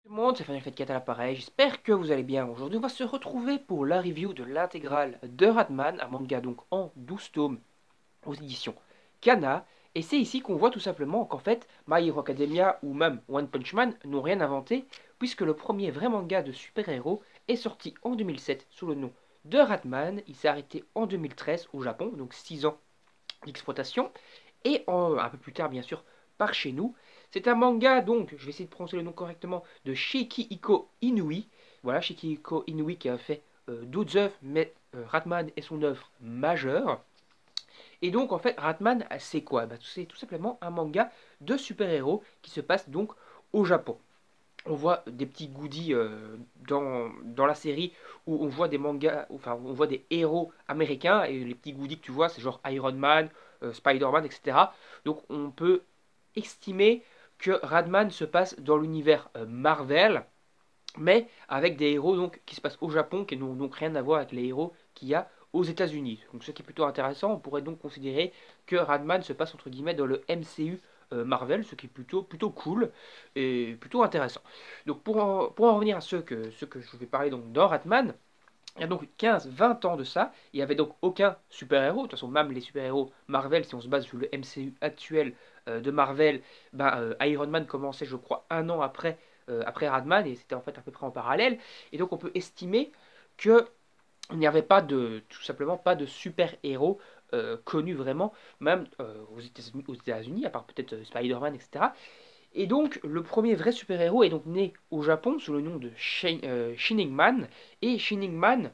Tout le monde, c'est Final Fight 4 à l'appareil, j'espère que vous allez bien. Aujourd'hui, on va se retrouver pour la review de l'intégrale de Ratman, un manga donc en 12 tomes aux éditions Kana. Et c'est ici qu'on voit tout simplement qu'en fait, My Hero Academia ou même One Punch Man n'ont rien inventé, puisque le premier vrai manga de super-héros est sorti en 2007 sous le nom de Ratman. Il s'est arrêté en 2013 au Japon, donc 6 ans d'exploitation, et un peu plus tard, bien sûr, par chez nous. C'est un manga, donc, je vais essayer de prononcer le nom correctement, de Shikihiko Inui. Voilà, Shikihiko Inui qui a fait d'autres œuvres, mais Ratman est son œuvre majeure. Et donc, en fait, Ratman, c'est quoi? C'est tout simplement un manga de super-héros qui se passe donc au Japon. On voit des petits goodies dans la série où on voit des mangas, enfin on voit des héros américains et les petits goodies que tu vois c'est genre Iron Man, Spider-Man, etc. Donc on peut estimer que Radman se passe dans l'univers Marvel, mais avec des héros donc qui se passent au Japon, qui n'ont donc rien à voir avec les héros qu'il y a aux États-Unis. Donc ce qui est plutôt intéressant, on pourrait donc considérer que Radman se passe entre guillemets dans le MCU Marvel, ce qui est plutôt cool et plutôt intéressant. Donc pour en revenir à ce que je vais parler donc dans Ratman, il y a donc 15-20 ans de ça, il n'y avait donc aucun super-héros. De toute façon, même les super-héros Marvel, si on se base sur le MCU actuel de Marvel, Iron Man commençait, je crois, un an après Radman, et c'était en fait à peu près en parallèle. Et donc on peut estimer que il n'y avait pas tout simplement pas de super-héros connus vraiment, même aux États-Unis, à part peut-être Spider-Man, etc. Et donc, le premier vrai super-héros est donc né au Japon sous le nom de Shining Man. Et Shining Man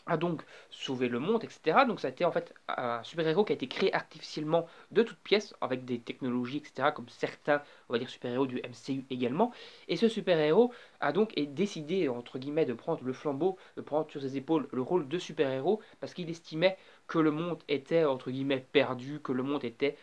a donc sauvé le monde, etc. Donc ça a été en fait un super-héros qui a été créé artificiellement de toutes pièces, avec des technologies, etc., comme certains, on va dire, super-héros du MCU également. Et ce super-héros a donc décidé, entre guillemets, de prendre le flambeau, de prendre sur ses épaules le rôle de super-héros, parce qu'il estimait que le monde était, entre guillemets, perdu, que le monde était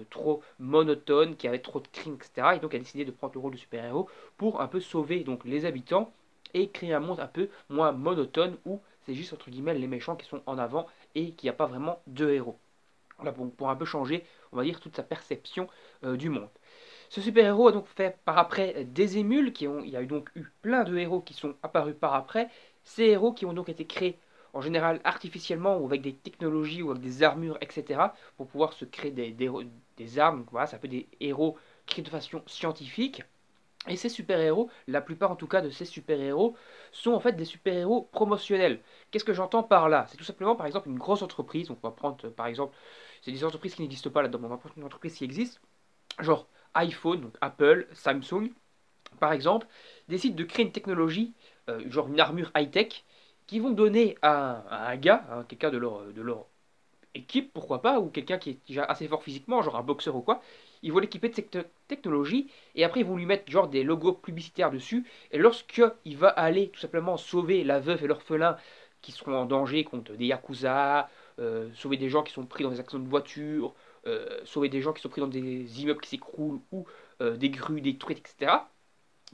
trop monotone, qu'il y avait trop de crimes, etc. Et donc il a décidé de prendre le rôle de super-héros pour un peu sauver donc les habitants et créer un monde un peu moins monotone où c'est juste entre guillemets les méchants qui sont en avant et qu'il n'y a pas vraiment de héros. Voilà, pour un peu changer, on va dire, toute sa perception du monde. Ce super-héros a donc fait par après des émules, il y a eu donc eu plein de héros qui sont apparus par après. Ces héros qui ont donc été créés en général artificiellement ou avec des technologies ou avec des armures, etc. pour pouvoir se créer des armes. Donc voilà, ça peut des héros créés de façon scientifique. Et ces super-héros, la plupart en tout cas de ces super-héros, sont en fait des super-héros promotionnels. Qu'est-ce que j'entends par là? C'est tout simplement par exemple une grosse entreprise, on va prendre par exemple, c'est des entreprises qui n'existent pas là-dedans, on va prendre une entreprise qui existe, genre iPhone, donc Apple, Samsung, par exemple, décident de créer une technologie, genre une armure high-tech, qui vont donner à un gars, à quelqu'un de leur équipe, pourquoi pas, ou quelqu'un qui est déjà assez fort physiquement, genre un boxeur ou quoi, ils vont l'équiper de cette technologie, et après ils vont lui mettre genre des logos publicitaires dessus, et lorsqu'il va aller tout simplement sauver la veuve et l'orphelin qui seront en danger contre des yakuza, sauver des gens qui sont pris dans des accidents de voiture, sauver des gens qui sont pris dans des immeubles qui s'écroulent, ou des grues détruites, etc.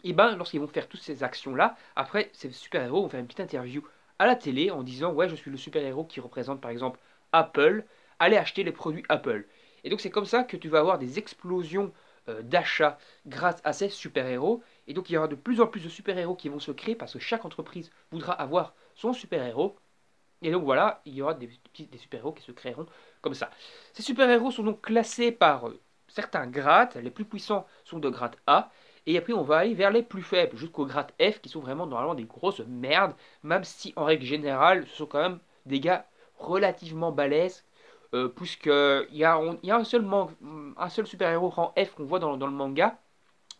Et ben lorsqu'ils vont faire toutes ces actions-là, après ces super-héros vont faire une petite interview à la télé en disant ouais je suis le super-héros qui représente par exemple Apple, allez acheter les produits Apple. Et donc c'est comme ça que tu vas avoir des explosions d'achats grâce à ces super-héros. Et donc il y aura de plus en plus de super-héros qui vont se créer parce que chaque entreprise voudra avoir son super-héros. Et donc voilà, il y aura des super-héros qui se créeront comme ça. Ces super-héros sont donc classés par certains grades. Les plus puissants sont de grade A. Et après, on va aller vers les plus faibles, jusqu'au grade F, qui sont vraiment normalement des grosses merdes. Même si, en règle générale, ce sont quand même des gars relativement balèzes. Puisqu'il y a un seul super-héros rang F qu'on voit dans le manga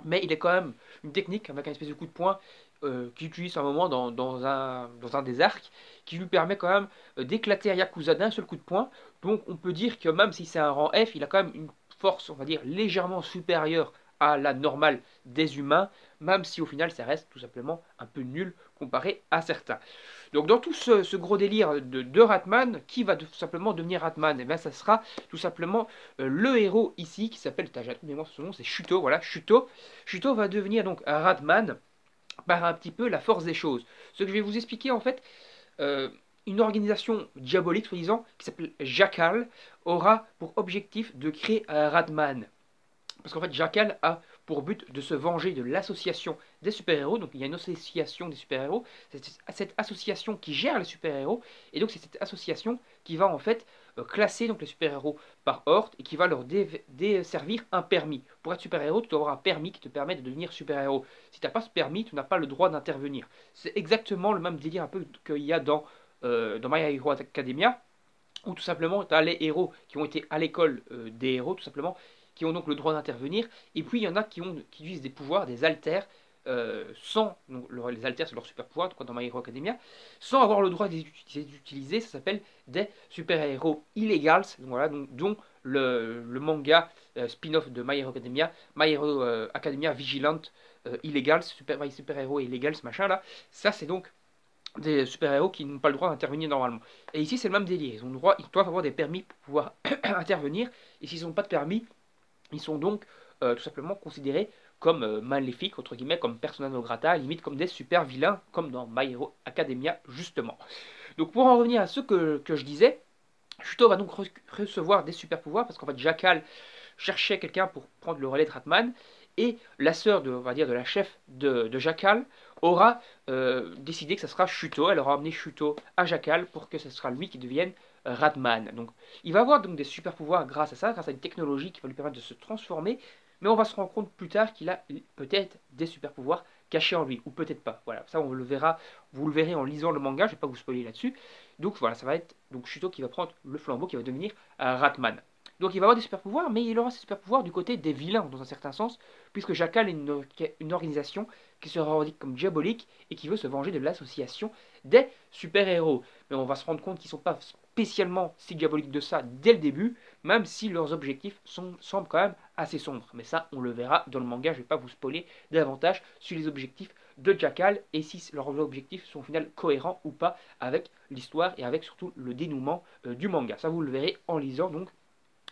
mais il est quand même une technique avec un espèce de coup de poing qu'il utilise à un moment dans un des arcs, qui lui permet quand même d'éclater un Yakuza d'un seul coup de poing. Donc on peut dire que même si c'est un rang F, il a quand même une force, on va dire, légèrement supérieure à la normale des humains, même si au final ça reste tout simplement un peu nul comparé à certains. Donc dans tout ce gros délire de Ratman, qui va tout simplement devenir Ratman? Et bien ça sera tout simplement le héros ici, qui s'appelle, j'ai un trou de mémoire sur son nom, c'est Shuto, voilà, Shuto. Shuto va devenir donc un Ratman par un petit peu la force des choses. Ce que je vais vous expliquer en fait, euh, une organisation diabolique, soi-disant, qui s'appelle Jackal, aura pour objectif de créer un Ratman. Parce qu'en fait, Jackal a pour but de se venger de l'association des super-héros. Donc il y a une association des super-héros, c'est cette association qui gère les super-héros, et donc c'est cette association qui va en fait classer donc les super-héros par ordre et qui va leur desservir un permis. Pour être super-héros, tu dois avoir un permis qui te permet de devenir super-héros. Si tu n'as pas ce permis, tu n'as pas le droit d'intervenir. C'est exactement le même délire un peu qu'il y a dans My Hero Academia, où tout simplement tu as les héros qui ont été à l'école des héros, tout simplement, qui ont donc le droit d'intervenir, et puis il y en a qui utilisent des pouvoirs, des alters, sans, donc les alters c'est leur super pouvoir, dans My Hero Academia, sans avoir le droit de les utiliser, ça s'appelle des super-héros illégals, donc voilà, dont le manga spin-off de My Hero Academia, My Hero Academia Vigilant Illegals, super-héros illégals, ce machin là, ça c'est donc des super-héros qui n'ont pas le droit d'intervenir normalement. Et ici, c'est le même délire. Ils doivent avoir des permis pour pouvoir intervenir. Et s'ils n'ont pas de permis, ils sont donc tout simplement considérés comme maléfiques, entre guillemets, comme persona non grata, limite comme des super vilains, comme dans My Hero Academia, justement. Donc pour en revenir à ce que je disais, Shuto va donc recevoir des super pouvoirs parce qu'en fait Jackal cherchait quelqu'un pour prendre le relais de Ratman, et la sœur de, on va dire, de la chef de Jackal aura décidé que ça sera Shuto. Elle aura amené Shuto à Jackal pour que ce sera lui qui devienne Ratman. Donc il va avoir donc des super pouvoirs grâce à ça, grâce à une technologie qui va lui permettre de se transformer, mais on va se rendre compte plus tard qu'il a peut-être des super pouvoirs cachés en lui, ou peut-être pas. Voilà, ça on le verra, vous le verrez en lisant le manga, je ne vais pas vous spoiler là-dessus. Donc voilà, ça va être donc Shuto qui va prendre le flambeau, qui va devenir Ratman. Donc il va avoir des super pouvoirs, mais il aura ses super pouvoirs du côté des vilains, dans un certain sens, puisque Jackal est une organisation qui se revendique comme diabolique et qui veut se venger de l'association des super-héros. Mais on va se rendre compte qu'ils ne sont pas spécialement si diaboliques de ça dès le début, même si leurs objectifs semblent quand même assez sombres. Mais ça, on le verra dans le manga, je ne vais pas vous spoiler davantage sur les objectifs de Jackal et si leurs objectifs sont au final cohérents ou pas avec l'histoire et avec surtout le dénouement du manga. Ça, vous le verrez en lisant donc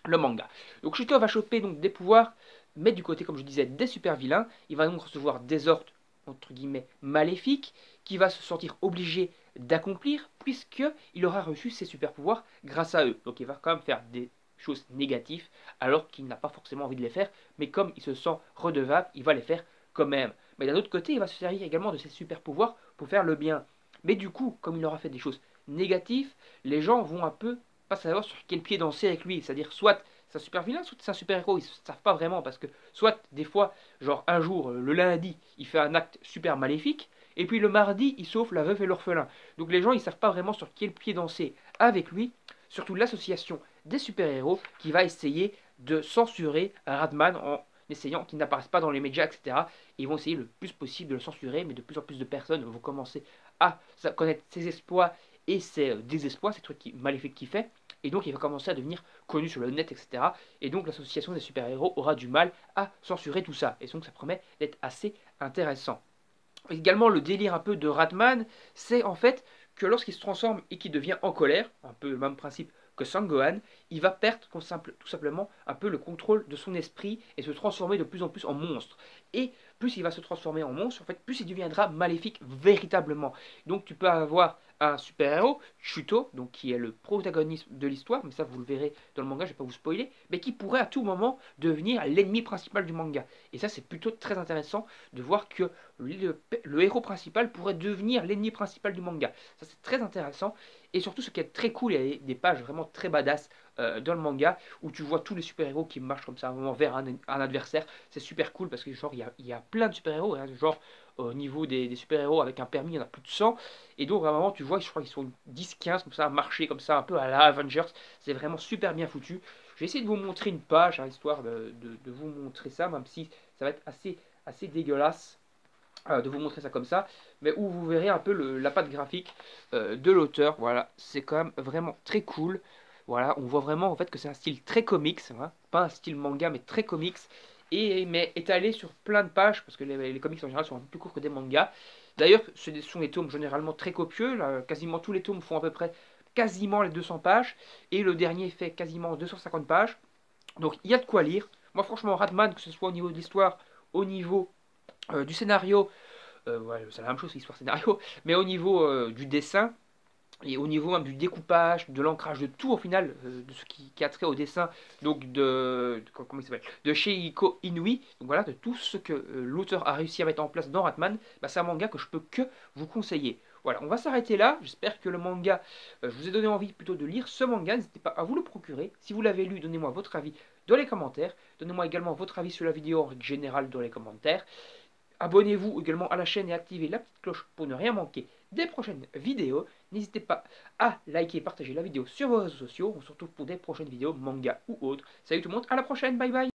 le manga. Donc Shuto va choper donc des pouvoirs, mais du côté, comme je disais, des super vilains. Il va donc recevoir des ordres, entre guillemets, maléfiques, qui va se sentir obligé d'accomplir, puisqu'il aura reçu ses super pouvoirs grâce à eux. Donc il va quand même faire des choses négatives, alors qu'il n'a pas forcément envie de les faire, mais comme il se sent redevable, il va les faire quand même. Mais d'un autre côté, il va se servir également de ses super pouvoirs pour faire le bien. Mais du coup, comme il aura fait des choses négatives, les gens vont un peu pas savoir sur quel pied danser avec lui. C'est-à-dire, soit c'est un super vilain, soit c'est un super héros. Ils ne savent pas vraiment parce que, soit des fois, genre un jour, le lundi, il fait un acte super maléfique, et puis le mardi, il sauve la veuve et l'orphelin. Donc les gens, ils ne savent pas vraiment sur quel pied danser avec lui, surtout l'association des super-héros qui va essayer de censurer Radman en essayant qu'il n'apparaisse pas dans les médias, etc. Et ils vont essayer le plus possible de le censurer, mais de plus en plus de personnes vont commencer à connaître ses exploits et ses désespoirs, ces trucs maléfiques qu'il fait, et donc il va commencer à devenir connu sur le net, etc. Et donc l'association des super-héros aura du mal à censurer tout ça, et donc ça promet d'être assez intéressant. Également le délire un peu de Ratman, c'est en fait que lorsqu'il se transforme et qu'il devient en colère, un peu le même principe que Sangohan, il va perdre tout simplement un peu le contrôle de son esprit et se transformer de plus en plus en monstre. Et plus il va se transformer en monstre, en fait, plus il deviendra maléfique véritablement. Donc tu peux avoir un super-héros, Shuto, donc qui est le protagoniste de l'histoire, mais ça vous le verrez dans le manga, je ne vais pas vous spoiler, mais qui pourrait à tout moment devenir l'ennemi principal du manga. Et ça c'est plutôt très intéressant de voir que le héros principal pourrait devenir l'ennemi principal du manga. Ça c'est très intéressant. Et surtout ce qui est très cool, il y a des pages vraiment très badass dans le manga où tu vois tous les super-héros qui marchent comme ça vers un adversaire. C'est super cool parce que genre il y a plein de super-héros, hein, genre au niveau des super-héros avec un permis, il y en a plus de 100. Et donc vraiment tu vois, je crois qu'ils sont 10-15 comme ça à marcher comme ça un peu à la Avengers. C'est vraiment super bien foutu. Je vais essayer de vous montrer une page, hein, histoire de vous montrer ça, même si ça va être assez dégueulasse de vous montrer ça comme ça, mais où vous verrez un peu la patte graphique de l'auteur. Voilà, c'est quand même vraiment très cool. Voilà, on voit vraiment en fait que c'est un style très comics, hein, pas un style manga mais très comics, mais étalé sur plein de pages parce que les comics en général sont un peu plus courts que des mangas. D'ailleurs, ce sont des tomes généralement très copieux. Là, quasiment tous les tomes font à peu près quasiment les 200 pages et le dernier fait quasiment 250 pages. Donc il y a de quoi lire. Moi franchement, Ratman, que ce soit au niveau de l'histoire, au niveau du scénario, ouais, c'est la même chose, histoire scénario, mais au niveau du dessin, Et au niveau même du découpage, de l'ancrage, de tout au final, de ce qui a trait au dessin, donc comment il s'appelle, de Sheiko Inui, donc voilà, de tout ce que l'auteur a réussi à mettre en place dans Ratman, bah, c'est un manga que je peux que vous conseiller. Voilà, on va s'arrêter là. J'espère que le manga, je vous ai donné envie plutôt de lire ce manga. N'hésitez pas à vous le procurer. Si vous l'avez lu, donnez-moi votre avis dans les commentaires. Donnez-moi également votre avis sur la vidéo en général dans les commentaires. Abonnez-vous également à la chaîne et activez la petite cloche pour ne rien manquer des prochaines vidéos. N'hésitez pas à liker et partager la vidéo sur vos réseaux sociaux. On se retrouve pour des prochaines vidéos, manga ou autres. Salut tout le monde, à la prochaine, bye bye.